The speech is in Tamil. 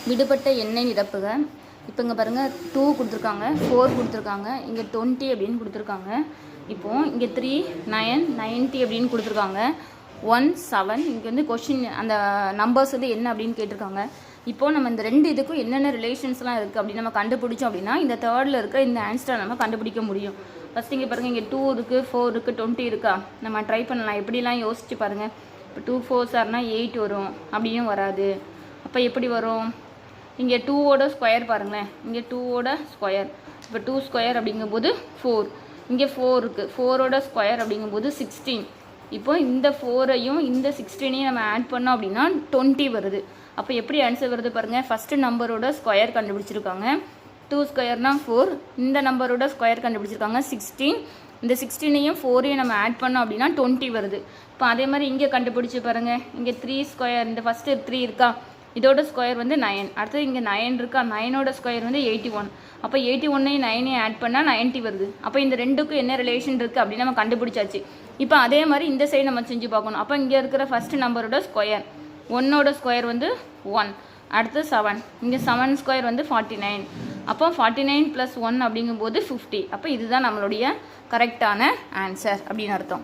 விடுபட்ட எண்ணை நிரப்புக. இப்போ இங்கே பாருங்கள் 2 கொடுத்துருக்காங்க, 4 கொடுத்துருக்காங்க, இங்கே 20 அப்படின்னு கொடுத்துருக்காங்க. இப்போது இங்கே 3, 9, 90 அப்படின்னு கொடுத்துருக்காங்க. 1, 7 இங்கே வந்து கொஷின் அந்த நம்பர்ஸ் வந்து என்ன அப்படின்னு கேட்டிருக்காங்க. இப்போது நம்ம இந்த ரெண்டு இதுக்கும் என்னென்ன ரிலேஷன்ஸ்லாம் இருக்குது அப்படின்னு நம்ம கண்டுபிடிச்சோம் அப்படின்னா இந்த தேர்டில் இருக்கிற இந்த ஆன்சரை நம்ம கண்டுபிடிக்க முடியும். ஃபஸ்ட் இங்கே பாருங்கள், இங்கே 2 இருக்குது, 4 இருக்குது, 20 இருக்கா. நம்ம ட்ரை பண்ணலாம், எப்படிலாம் யோசிச்சு பாருங்கள். இப்போ 2 4 சார்னா 8 வரும், அப்படியும் வராது. அப்போ எப்படி வரும்? இங்கே 2ஓட ஸ்கொயர் பாருங்களேன், இங்கே 2ஓட ஸ்கொயர். இப்போ 2 ஸ்கொயர் அப்படிங்கும்போது 4, இங்கே 4 இருக்குது, 4ஓட ஸ்கொயர் அப்படிங்கும்போது 16. இப்போ இந்த 4ஐயும் இந்த 16ஐயும் நம்ம ஆட் பண்ணோம் அப்படின்னா 20 வருது. அப்போ எப்படி ஆன்சர் வருது பாருங்கள். ஃபஸ்ட்டு நம்பரோட ஸ்கொயர் கண்டுபிடிச்சிருக்காங்க, 2 ஸ்கொயர்னா 4. இந்த நம்பரோட ஸ்கொயர் கண்டுபிடிச்சிருக்காங்க 16. இந்த 16ஐயும் 4ஐயும் நம்ம ஆட் பண்ணோம் அப்படின்னா 20 வருது. இப்போ அதே மாதிரி இங்கே கண்டுபிடிச்சி பாருங்கள். இங்கே 3 ஸ்கொயர், இந்த ஃபஸ்ட்டு 3 இருக்கா, இதோட ஸ்கொயர் வந்து 9. அடுத்தது இங்கே 9 இருக்கா, 9ஓட ஸ்கொயர் வந்து 81. அப்போ 81ஐயும் 9ஐயும் ஆட் பண்ணால் 90 வருது. அப்போ இந்த ரெண்டுக்கும் என்ன ரிலேஷன் இருக்குது அப்படின்னு நம்ம கண்டுபிடிச்சாச்சு. இப்போ அதே மாதிரி இந்த சைடு நம்ம செஞ்சு பார்க்கணும். அப்போ இங்கே இருக்கிற ஃபஸ்ட்டு நம்பரோட ஸ்கொயர், 1ஓட ஸ்கொயர் வந்து 1, அடுத்து 7, இங்கே 7 ஸ்கொயர் வந்து 49. அப்போ 49 + 1 அப்படிங்கும்போது 50. அப்போ இதுதான் நம்மளுடைய கரெக்டான ஆன்சர் அப்படின்னு அர்த்தம்.